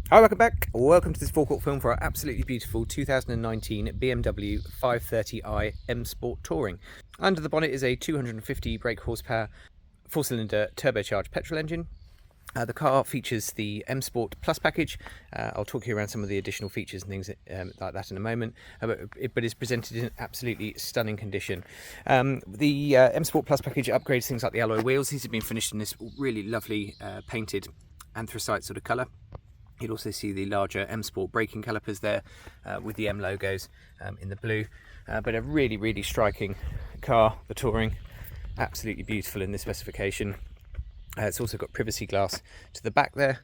Hi, welcome back. Welcome to this forecourt film for our absolutely beautiful 2019 BMW 530i M Sport Touring. Under the bonnet is a 250 brake horsepower 4-cylinder turbocharged petrol engine. The car features the M Sport Plus package. I'll talk you around some of the additional features and things like that in a moment, but it's presented in absolutely stunning condition. The M Sport Plus package upgrades things like the alloy wheels. These have been finished in this really lovely painted anthracite sort of colour. You'll also see the larger M Sport braking calipers there with the M logos in the blue. But a really striking car, the Touring. Absolutely beautiful in this specification. It's also got privacy glass to the back there.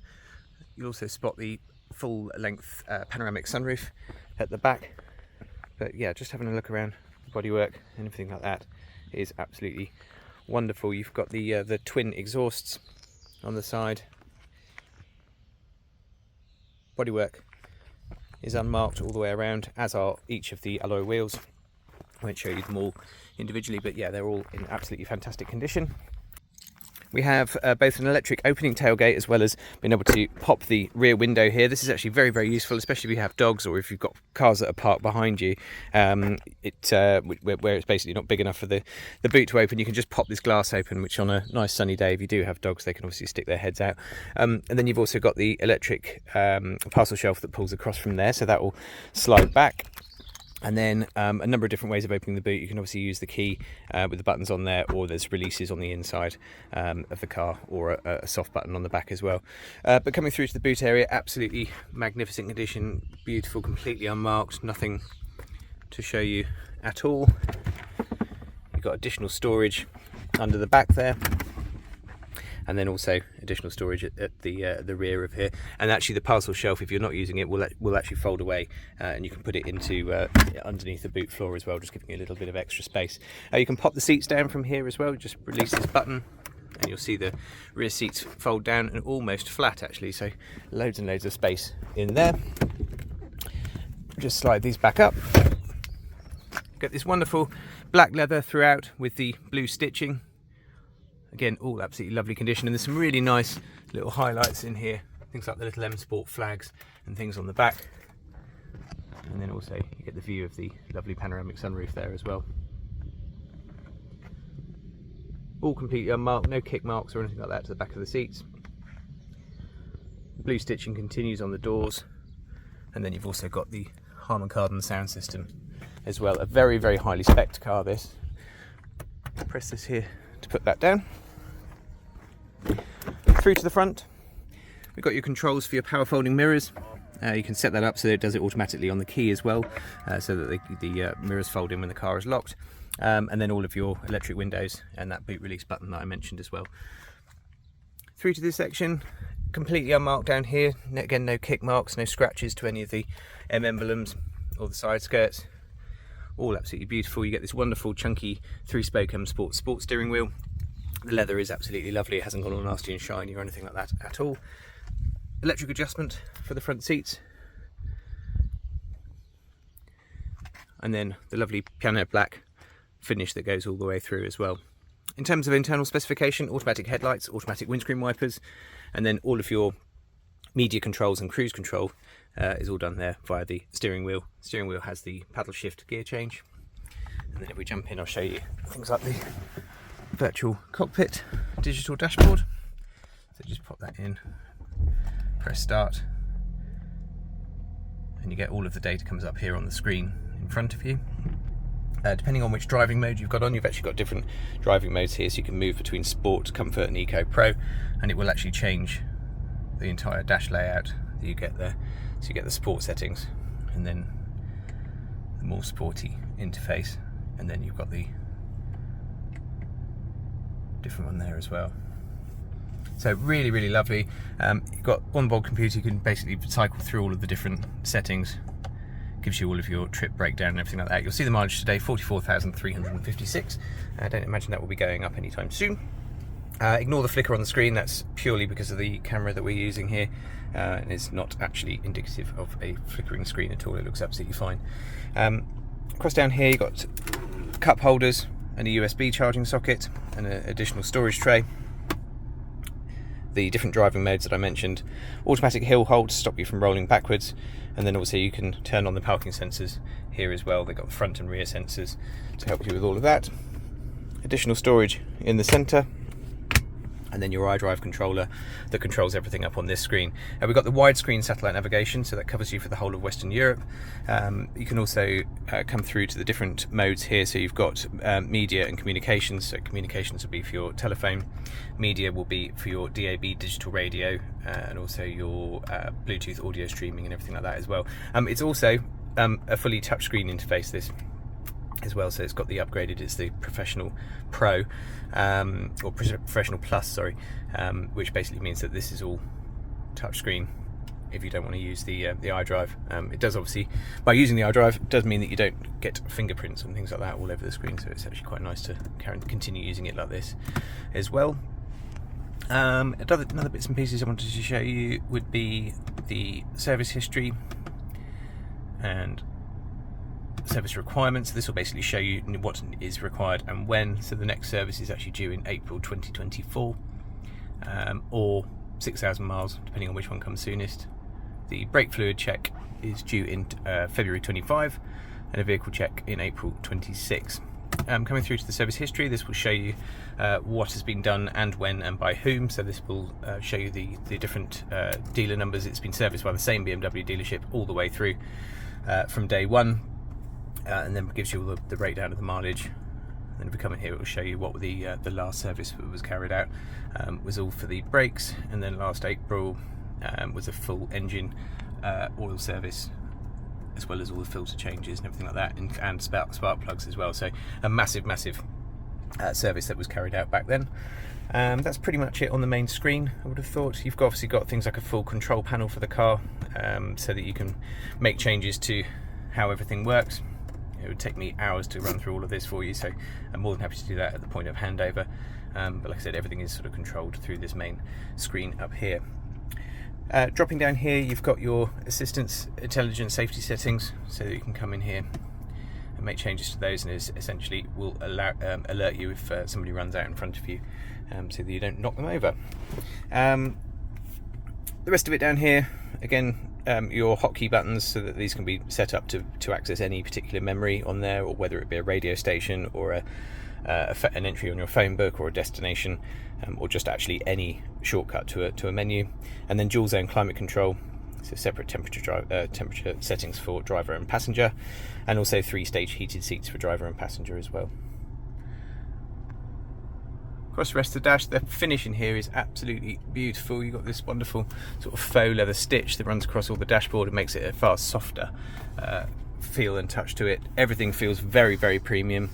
You'll also spot the full length panoramic sunroof at the back. But yeah, just having a look around the bodywork and everything like that is absolutely wonderful. You've got the twin exhausts on the side. Bodywork is unmarked all the way around, as are each of the alloy wheels. I won't show you them all individually, but yeah, they're all in absolutely fantastic condition. We have both an electric opening tailgate as well as being able to pop the rear window here. This is actually very useful, especially if you have dogs or if you've got cars that are parked behind you. Where it's basically not big enough for the boot to open, you can just pop this glass open, which on a nice sunny day, if you do have dogs, they can obviously stick their heads out. And then you've also got the electric parcel shelf that pulls across from there, so that will slide back. And then a number of different ways of opening the boot. You can obviously use the key with the buttons on there, or there's releases on the inside of the car, or a soft button on the back as well. But coming through to the boot area, absolutely magnificent condition, beautiful, completely unmarked, nothing to show you at all. You've got additional storage under the back there, and then also additional storage at the rear of here. And actually the parcel shelf, if you're not using it, will actually fold away, and you can put it into underneath the boot floor as well, just giving you a little bit of extra space. You can pop the seats down from here as well. Just release this button and you'll see the rear seats fold down and almost flat actually, so loads and loads of space in there. Just slide these back up. Get this wonderful black leather throughout with the blue stitching. Again, all absolutely lovely condition, and there's some really nice little highlights in here, things like the little M Sport flags and things on the back. And then also you get the view of the lovely panoramic sunroof there as well. All completely unmarked, no kick marks or anything like that to the back of the seats. Blue stitching continues on the doors, and then you've also got the Harman Kardon sound system as well. A very highly spec'd car, this. Press this here to put that down. Through to the front, we've got your controls for your power folding mirrors. You can set that up so that it does it automatically on the key as well, so that the mirrors fold in when the car is locked. And then all of your electric windows and that boot release button that I mentioned as well. Through to this section, completely unmarked down here. Again, no kick marks, no scratches to any of the M emblems or the side skirts. All absolutely beautiful. You get this wonderful chunky 3-spoke M Sport sport steering wheel. The leather is absolutely lovely. It hasn't gone all nasty and shiny or anything like that at all. Electric adjustment for the front seats. And then the lovely piano black finish that goes all the way through as well. In terms of internal specification, automatic headlights, automatic windscreen wipers, and then all of your media controls and cruise control is all done there via the steering wheel. The steering wheel has the paddle shift gear change. And then if we jump in, I'll show you things like the virtual cockpit, digital dashboard. So just pop that in, press start, and you get all of the data comes up here on the screen in front of you. Depending on which driving mode you've got on, you've actually got different driving modes here, so you can move between Sport, Comfort and Eco Pro, and it will actually change the entire dash layout that you get there. So you get the Sport settings, and then the more sporty interface, and then you've got the different one there as well. So really lovely. You've got onboard computer. You can basically cycle through all of the different settings. Gives you all of your trip breakdown and everything like that. You'll see the mileage today, 44,356. I don't imagine that will be going up anytime soon. Ignore the flicker on the screen. That's purely because of the camera that we're using here, and it's not actually indicative of a flickering screen at all. It looks absolutely fine. Across down here you've got cup holders and a USB charging socket and an additional storage tray. the different driving modes that I mentioned. Automatic hill hold to stop you from rolling backwards, and then also you can turn on the parking sensors here as well. They've got front and rear sensors to help you with all of that. Additional storage in the centre, and then your iDrive controller that controls everything up on this screen. We've got the widescreen satellite navigation, so that covers you for the whole of Western Europe. You can also come through to the different modes here. So you've got media and communications. So communications will be for your telephone, media will be for your DAB digital radio, and also your Bluetooth audio streaming and everything like that as well. It's also a fully touchscreen interface, this as well, so it's got the upgraded, it's the Professional Pro, or Professional Plus, sorry, which basically means that this is all touchscreen if you don't want to use the iDrive. It does, obviously, by using the iDrive, it does mean that you don't get fingerprints and things like that all over the screen, so it's actually quite nice to continue using it like this as well. Another bits and pieces I wanted to show you would be the service history and service requirements. This will basically show you what is required and when. So the next service is actually due in April 2024, or 6,000 miles, depending on which one comes soonest. The brake fluid check is due in February 25, and a vehicle check in April 26. Coming through to the service history, this will show you what has been done and when and by whom. So this will show you the different dealer numbers. It's been serviced by the same BMW dealership all the way through from day one. And then gives you all the breakdown of the mileage. And then if we come in here, it will show you what the last service that was carried out was all for the brakes, and then last April was a full engine oil service, as well as all the filter changes and everything like that, and spark plugs as well. So a massive service that was carried out back then. That's pretty much it on the main screen, I would have thought. You've obviously got things like a full control panel for the car, so that you can make changes to how everything works. It would take me hours to run through all of this for you, so I'm more than happy to do that at the point of handover. But like I said, everything is sort of controlled through this main screen up here. Dropping down here, you've got your assistance, intelligent safety settings, so that you can come in here and make changes to those, and it essentially will alert you if somebody runs out in front of you, so that you don't knock them over. The rest of it down here, again, your hotkey buttons, so that these can be set up to access any particular memory on there, or whether it be a radio station or an entry on your phone book, or a destination, or just actually any shortcut to a menu. And then dual zone climate control, so separate temperature settings for driver and passenger, and also 3-stage heated seats for driver and passenger as well. Across the rest of the dash, the finish in here is absolutely beautiful. You've got this wonderful sort of faux leather stitch that runs across all the dashboard and makes it a far softer feel and touch to it. Everything feels very premium.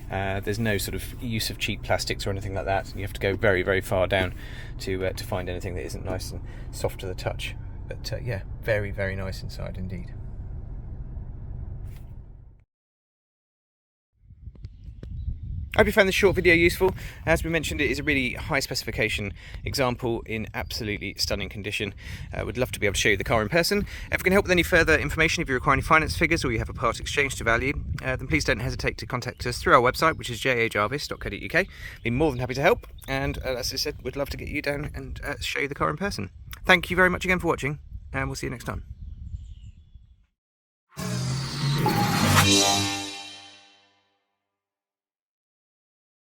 There's no sort of use of cheap plastics or anything like that. You have to go very far down to find anything that isn't nice and soft to the touch. But yeah, very nice inside indeed. I hope you found this short video useful. As we mentioned, it is a really high specification example in absolutely stunning condition. Would love to be able to show you the car in person. If we can help with any further information, if you require any finance figures or you have a part exchange to value, then please don't hesitate to contact us through our website, which is jajarvis.co.uk. Be more than happy to help, and as I said, we'd love to get you down and show you the car in person. Thank you very much again for watching, and we'll see you next time.